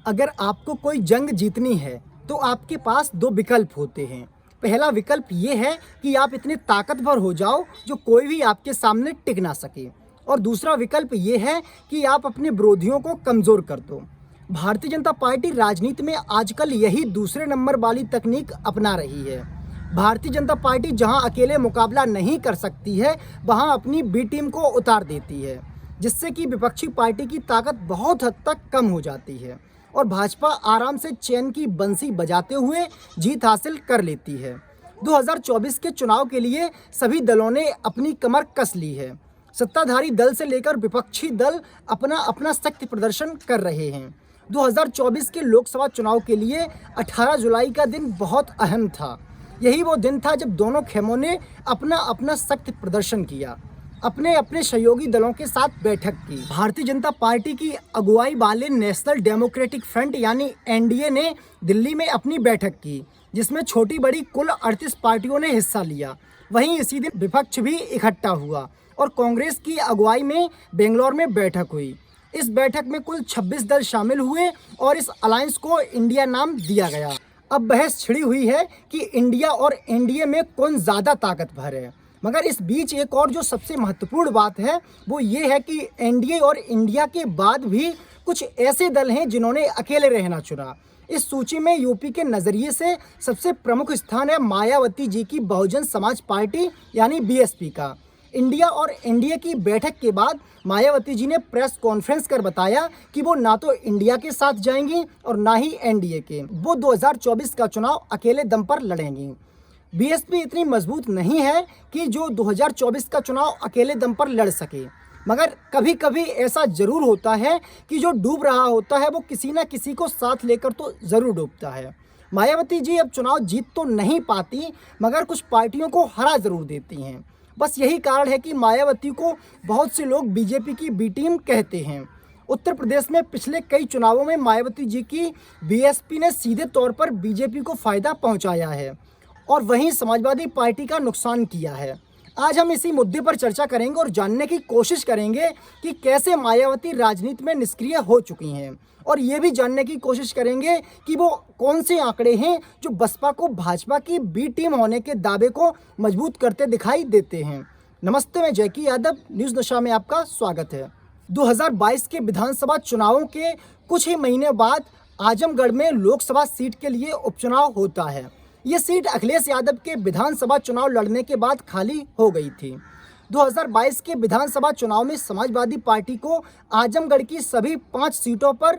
अगर आपको कोई जंग जीतनी है तो आपके पास दो विकल्प होते हैं। पहला विकल्प ये है कि आप इतने ताकतवर हो जाओ जो कोई भी आपके सामने टिक ना सके, और दूसरा विकल्प ये है कि आप अपने विरोधियों को कमज़ोर कर दो। भारतीय जनता पार्टी राजनीति में आजकल यही दूसरे नंबर वाली तकनीक अपना रही है। भारतीय जनता पार्टी जहां अकेले मुकाबला नहीं कर सकती है, वहां अपनी बी टीम को उतार देती है, जिससे कि विपक्षी पार्टी की ताकत बहुत हद तक कम हो जाती है और भाजपा आराम से चैन की बंसी बजाते हुए जीत हासिल कर लेती है। 2024 के चुनाव के लिए सभी दलों ने अपनी कमर कस ली है। सत्ताधारी दल से लेकर विपक्षी दल अपना अपना शक्ति प्रदर्शन कर रहे हैं। 2024 के लोकसभा चुनाव के लिए 18 जुलाई का दिन बहुत अहम था। यही वो दिन था जब दोनों खेमों ने अपना अपना शक्ति प्रदर्शन किया, अपने अपने सहयोगी दलों के साथ बैठक की। भारतीय जनता पार्टी की अगुवाई वाले नेशनल डेमोक्रेटिक फ्रंट यानी एनडीए ने दिल्ली में अपनी बैठक की, जिसमें छोटी बड़ी कुल 38 पार्टियों ने हिस्सा लिया। वहीं इसी दिन विपक्ष भी इकट्ठा हुआ और कांग्रेस की अगुवाई में बेंगलोर में बैठक हुई। इस बैठक में कुल 26 दल शामिल हुए और इस अलायंस को इंडिया नाम दिया गया। अब बहस छिड़ी हुई है कि इंडिया और एनडीए में कौन ज़्यादा ताकतवर है, मगर इस बीच एक और जो सबसे महत्वपूर्ण बात है वो ये है कि एनडीए और इंडिया के बाद भी कुछ ऐसे दल हैं जिन्होंने अकेले रहना चुना। इस सूची में यूपी के नज़रिए से सबसे प्रमुख स्थान है मायावती जी की बहुजन समाज पार्टी यानी बीएसपी का। इंडिया और एनडीए की बैठक के बाद मायावती जी ने प्रेस कॉन्फ्रेंस कर बताया कि वो ना तो इंडिया के साथ जाएंगी और ना ही एनडीए के। वो 2024 का चुनाव अकेले दम पर लड़ेंगी। बीएसपी इतनी मजबूत नहीं है कि जो 2024 का चुनाव अकेले दम पर लड़ सके, मगर कभी कभी ऐसा ज़रूर होता है कि जो डूब रहा होता है वो किसी न किसी को साथ लेकर तो ज़रूर डूबता है। मायावती जी अब चुनाव जीत तो नहीं पाती, मगर कुछ पार्टियों को हरा ज़रूर देती हैं। बस यही कारण है कि मायावती को बहुत से लोग बीजेपी की बी टीम कहते हैं। उत्तर प्रदेश में पिछले कई चुनावों में मायावती जी की बीएसपी ने सीधे तौर पर बीजेपी को फ़ायदा पहुंचाया है और वहीं समाजवादी पार्टी का नुकसान किया है। आज हम इसी मुद्दे पर चर्चा करेंगे और जानने की कोशिश करेंगे कि कैसे मायावती राजनीति में निष्क्रिय हो चुकी हैं, और ये भी जानने की कोशिश करेंगे कि वो कौन से आंकड़े हैं जो बसपा को भाजपा की बी टीम होने के दावे को मजबूत करते दिखाई देते हैं। नमस्ते, मैं जैकी यादव, न्यूज़ नशा में आपका स्वागत है। 2022 के विधानसभा चुनावों के कुछ ही महीने बाद आजमगढ़ में लोकसभा सीट के लिए उपचुनाव होता है। ये सीट अखिलेश यादव के विधानसभा चुनाव लड़ने के बाद खाली हो गई थी। 2022 के विधानसभा चुनाव में समाजवादी पार्टी को आजमगढ़ की सभी 5 सीटों पर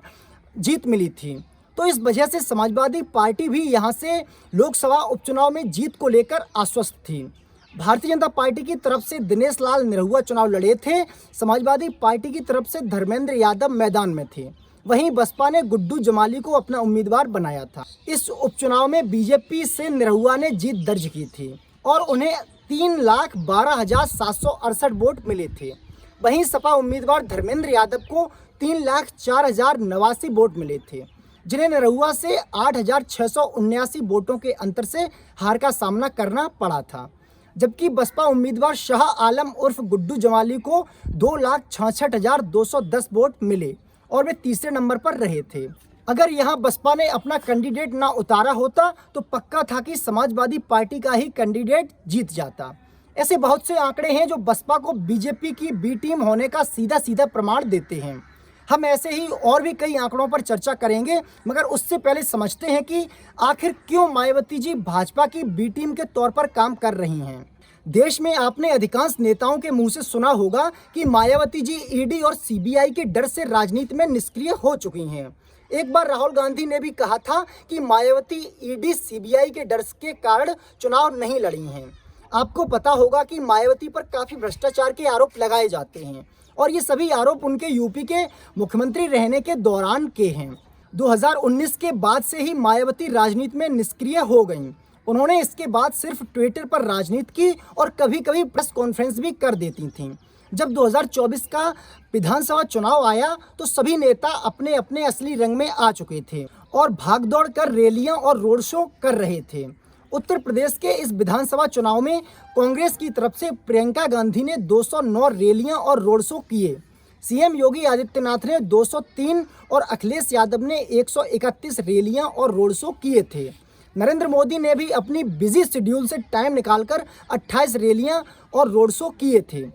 जीत मिली थी, तो इस वजह से समाजवादी पार्टी भी यहां से लोकसभा उपचुनाव में जीत को लेकर आश्वस्त थी। भारतीय जनता पार्टी की तरफ से दिनेश लाल निरहुआ चुनाव लड़े थे। समाजवादी पार्टी की तरफ से धर्मेंद्र यादव मैदान में थे। वहीं बसपा ने गुड्डू जमाली को अपना उम्मीदवार बनाया था। इस उपचुनाव में बीजेपी से निरहुआ ने जीत दर्ज की थी और उन्हें 3,12,768 वोट मिले थे। वहीं सपा उम्मीदवार धर्मेंद्र यादव को 3,04,089 वोट मिले थे, जिन्हें निरहुआ से 8,679 वोटों के अंतर से हार का सामना करना पड़ा था। जबकि बसपा उम्मीदवार शाह आलम उर्फ गुड्डू जमाली को 2,66,210 वोट मिले और वे तीसरे नंबर पर रहे थे। अगर यहाँ बसपा ने अपना कैंडिडेट ना उतारा होता तो पक्का था कि समाजवादी पार्टी का ही कैंडिडेट जीत जाता। ऐसे बहुत से आंकड़े हैं जो बसपा को बीजेपी की बी टीम होने का सीधा सीधा प्रमाण देते हैं। हम ऐसे ही और भी कई आंकड़ों पर चर्चा करेंगे, मगर उससे पहले समझते हैं कि आखिर क्यों मायावती जी भाजपा की बी टीम के तौर पर काम कर रही हैं। देश में आपने अधिकांश नेताओं के मुंह से सुना होगा कि मायावती जी ईडी और सीबीआई के डर से राजनीति में निष्क्रिय हो चुकी हैं। एक बार राहुल गांधी ने भी कहा था कि मायावती ईडी सीबीआई के डर के कारण चुनाव नहीं लड़ी हैं। आपको पता होगा कि मायावती पर काफ़ी भ्रष्टाचार के आरोप लगाए जाते हैं और ये सभी आरोप उनके यूपी के मुख्यमंत्री रहने के दौरान के हैं। 2019 के बाद से ही मायावती राजनीति में निष्क्रिय हो गईं। उन्होंने इसके बाद सिर्फ ट्विटर पर राजनीति की और कभी कभी प्रेस कॉन्फ्रेंस भी कर देती थीं। जब 2024 का विधानसभा चुनाव आया तो सभी नेता अपने अपने असली रंग में आ चुके थे और भागदौड़ कर रैलियां और रोड शो कर रहे थे। उत्तर प्रदेश के इस विधानसभा चुनाव में कांग्रेस की तरफ से प्रियंका गांधी ने 209 रैलियां और रोड शो किए, सीएम योगी आदित्यनाथ ने 203 और अखिलेश यादव ने 131 रैलियां और रोड शो किए थे। नरेंद्र मोदी ने भी अपनी बिजी शेड्यूल से टाइम निकालकर 28 रैलियां और रोड शो किए थे,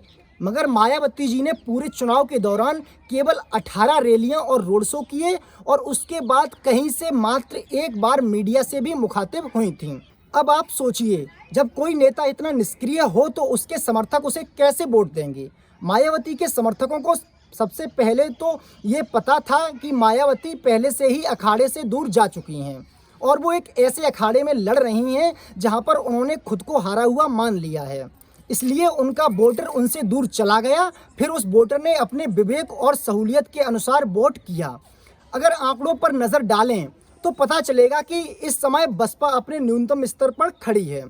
मगर मायावती जी ने पूरे चुनाव के दौरान केवल 18 रैलियां और रोड शो किए और उसके बाद कहीं से मात्र एक बार मीडिया से भी मुखातिब हुई थीं। अब आप सोचिए, जब कोई नेता इतना निष्क्रिय हो तो उसके समर्थक उसे कैसे वोट देंगे। मायावती के समर्थकों को सबसे पहले तो ये पता था कि मायावती पहले से ही अखाड़े से दूर जा चुकी हैं और वो एक ऐसे अखाड़े में लड़ रही हैं जहां पर उन्होंने खुद को हारा हुआ मान लिया है। इसलिए उनका वोटर उनसे दूर चला गया। फिर उस वोटर ने अपने विवेक और सहूलियत के अनुसार वोट किया। अगर आंकड़ों पर नज़र डालें तो पता चलेगा कि इस समय बसपा अपने न्यूनतम स्तर पर खड़ी है।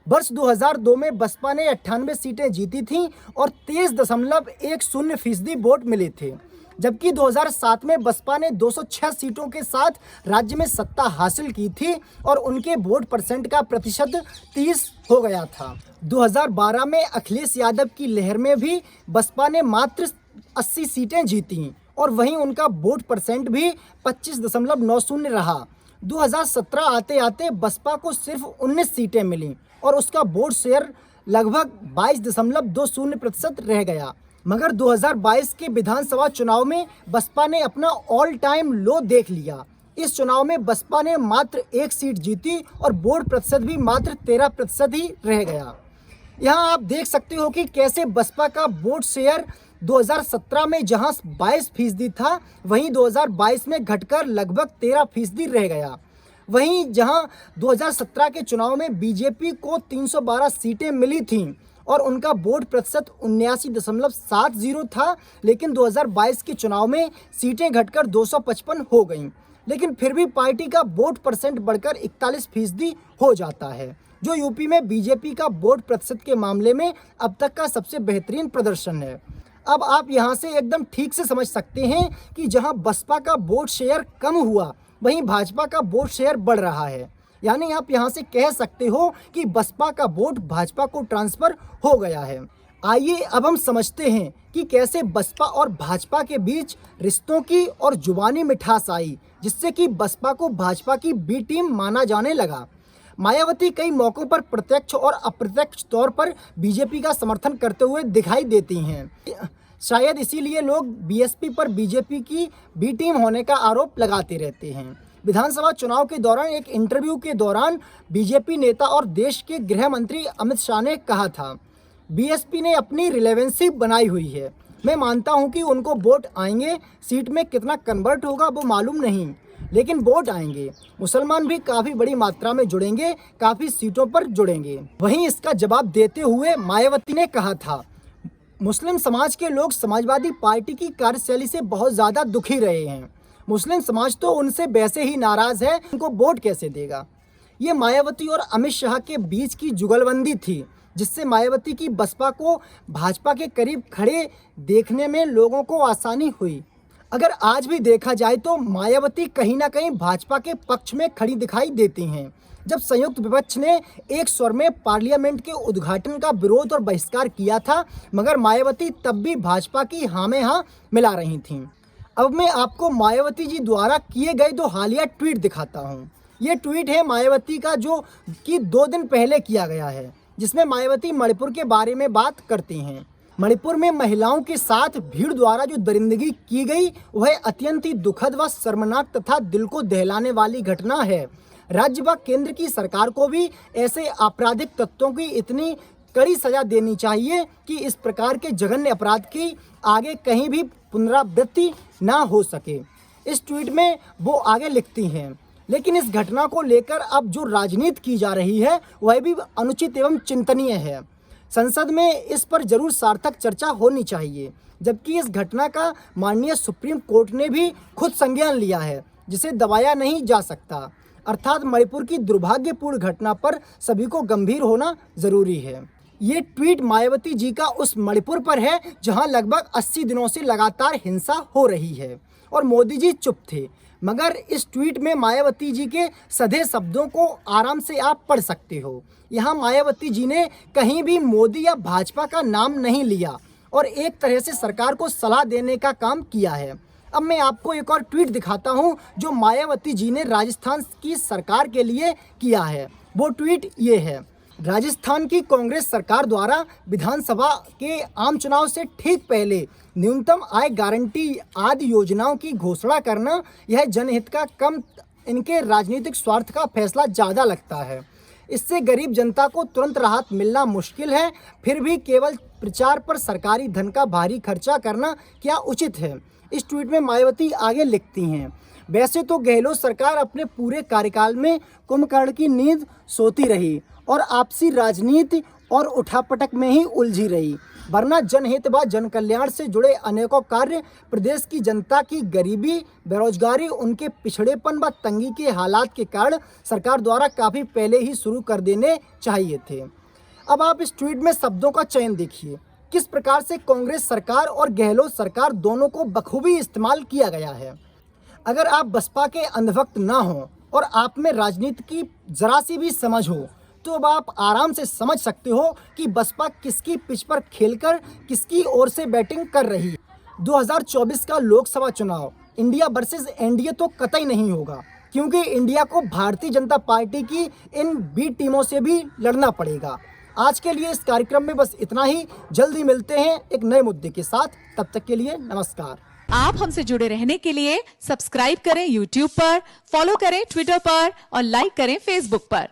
वर्ष 2002 में बसपा ने 98 सीटें जीती थीं और 23.10% वोट मिले थे, जबकि 2007 में बसपा ने 206 सीटों के साथ राज्य में सत्ता हासिल की थी और उनके वोट परसेंट का प्रतिशत 30 हो गया था। 2012 में अखिलेश यादव की लहर में भी बसपा ने मात्र 80 सीटें जीती और वहीं उनका वोट परसेंट भी 25.90 रहा। 2017 आते आते बसपा को सिर्फ 19 सीटें मिलीं और उसका वोट शेयर लगभग 22.20% रह गया। मगर 2022 के विधानसभा चुनाव में बसपा ने अपना ऑल टाइम लो देख लिया। इस चुनाव में बसपा ने मात्र 1 सीट जीती और वोट प्रतिशत भी मात्र 13% ही रह गया। यहाँ आप देख सकते हो कि कैसे बसपा का वोट शेयर 2017 में जहां 22% था, वहीं 2022 में घटकर लगभग 13% रह गया। वहीं जहां 2017 के चुनाव में बीजेपी को 312 सीटें मिली थीं और उनका वोट प्रतिशत 79.70 था, लेकिन 2022 के चुनाव में सीटें घटकर 255 हो गईं। लेकिन फिर भी पार्टी का वोट परसेंट बढ़कर 41% हो जाता है, जो यूपी में बीजेपी का वोट प्रतिशत के मामले में अब तक का सबसे बेहतरीन प्रदर्शन है। अब आप यहां से एकदम ठीक से समझ सकते हैं कि जहां बसपा का वोट शेयर कम हुआ, वहीं भाजपा का वोट शेयर बढ़ रहा है। यानी आप यहां से कह सकते हो कि बसपा का वोट भाजपा को ट्रांसफर हो गया है। आइए अब हम समझते हैं कि कैसे बसपा और भाजपा के बीच रिश्तों की और जुबानी मिठास आई, जिससे कि बसपा को भाजपा की बी टीम माना जाने लगा। मायावती कई मौक़ों पर प्रत्यक्ष और अप्रत्यक्ष तौर पर बीजेपी का समर्थन करते हुए दिखाई देती हैं। शायद इसीलिए लोग बीएसपी पर बीजेपी की बी टीम होने का आरोप लगाते रहते हैं। विधानसभा चुनाव के दौरान एक इंटरव्यू के दौरान बीजेपी नेता और देश के गृह मंत्री अमित शाह ने कहा था, बीएसपी ने अपनी रिलेवेंसी बनाई हुई है। मैं मानता हूं कि उनको वोट आएंगे, सीट में कितना कन्वर्ट होगा वो मालूम नहीं, लेकिन वोट आएंगे। मुसलमान भी काफ़ी बड़ी मात्रा में जुड़ेंगे, काफ़ी सीटों पर जुड़ेंगे। वहीं इसका जवाब देते हुए मायावती ने कहा था, मुस्लिम समाज के लोग समाजवादी पार्टी की कार्यशैली से बहुत ज़्यादा दुखी रहे हैं। मुस्लिम समाज तो उनसे वैसे ही नाराज़ है, उनको वोट कैसे देगा। ये मायावती और अमित शाह के बीच की जुगलबंदी थी, जिससे मायावती की बसपा को भाजपा के करीब खड़े देखने में लोगों को आसानी हुई। अगर आज भी देखा जाए तो मायावती कहीं ना कहीं भाजपा के पक्ष में खड़ी दिखाई देती हैं। जब संयुक्त विपक्ष ने एक स्वर में पार्लियामेंट के उद्घाटन का विरोध और बहिष्कार किया था, मगर मायावती तब भी भाजपा की हाँ में हाँ मिला रही थीं। अब मैं आपको मायावती जी द्वारा किए गए 2 हालिया ट्वीट दिखाता हूँ। ये ट्वीट है मायावती का, जो कि 2 दिन पहले किया गया है, जिसमें मायावती मणिपुर के बारे में बात करती हैं। मणिपुर में महिलाओं के साथ भीड़ द्वारा जो दरिंदगी की गई, वह अत्यंत ही दुखद व शर्मनाक तथा दिल को दहलाने वाली घटना है। राज्य व केंद्र की सरकार को भी ऐसे आपराधिक तत्वों की इतनी कड़ी सजा देनी चाहिए कि इस प्रकार के जघन्य अपराध की आगे कहीं भी पुनरावृत्ति ना हो सके। इस ट्वीट में वो आगे लिखती हैं, लेकिन इस घटना को लेकर अब जो राजनीति की जा रही है वह भी अनुचित एवं चिंतनीय है। संसद में इस पर जरूर सार्थक चर्चा होनी चाहिए, जबकि इस घटना का माननीय सुप्रीम कोर्ट ने भी खुद संज्ञान लिया है, जिसे दबाया नहीं जा सकता। अर्थात मणिपुर की दुर्भाग्यपूर्ण घटना पर सभी को गंभीर होना जरूरी है। ये ट्वीट मायावती जी का उस मणिपुर पर है जहां लगभग 80 दिनों से लगातार हिंसा हो रही है और मोदी जी चुप थे। मगर इस ट्वीट में मायावती जी के सधे शब्दों को आराम से आप पढ़ सकते हो। यहाँ मायावती जी ने कहीं भी मोदी या भाजपा का नाम नहीं लिया। और एक तरह से सरकार को सलाह देने का काम किया है। अब मैं आपको एक और ट्वीट दिखाता हूं जो मायावती जी ने राजस्थान की सरकार के लिए किया है। वो ट्वीट ये है: राजस्थान की कांग्रेस सरकार द्वारा विधानसभा के आम चुनाव से ठीक पहले न्यूनतम आय गारंटी आदि योजनाओं की घोषणा करना यह जनहित का कम, इनके राजनीतिक स्वार्थ का फैसला ज़्यादा लगता है। इससे गरीब जनता को तुरंत राहत मिलना मुश्किल है। फिर भी केवल प्रचार पर सरकारी धन का भारी खर्चा करना क्या उचित है? इस ट्वीट में मायावती आगे लिखती हैं, वैसे तो गहलोत सरकार अपने पूरे कार्यकाल में कुंभकर्ण की नींद सोती रही और आपसी राजनीति और उठापटक में ही उलझी रही, वरना जनहित व जन कल्याण से जुड़े अनेकों कार्य प्रदेश की जनता की गरीबी, बेरोजगारी, उनके पिछड़ेपन व तंगी के हालात के कारण सरकार द्वारा काफ़ी पहले ही शुरू कर देने चाहिए थे। अब आप इस ट्वीट में शब्दों का चयन देखिए, किस प्रकार से कांग्रेस सरकार और गहलोत सरकार दोनों को बखूबी इस्तेमाल किया गया है। अगर आप बसपा के अंधभक्त ना हो और आप में राजनीति की जरा सी भी समझ हो तो अब आप आराम से समझ सकते हो कि बसपा किसकी पिच पर खेलकर किसकी ओर से बैटिंग कर रही है। 2024 का लोकसभा चुनाव इंडिया वर्सेस एनडीए तो कतई नहीं होगा, क्योंकि इंडिया को भारतीय जनता पार्टी की इन बी टीमों से भी लड़ना पड़ेगा। आज के लिए इस कार्यक्रम में बस इतना ही। जल्दी मिलते हैं एक नए मुद्दे के साथ, तब तक के लिए नमस्कार। आप हमसे जुड़े रहने के लिए सब्सक्राइब करें YouTube पर, फॉलो करें Twitter पर और लाइक करें Facebook पर।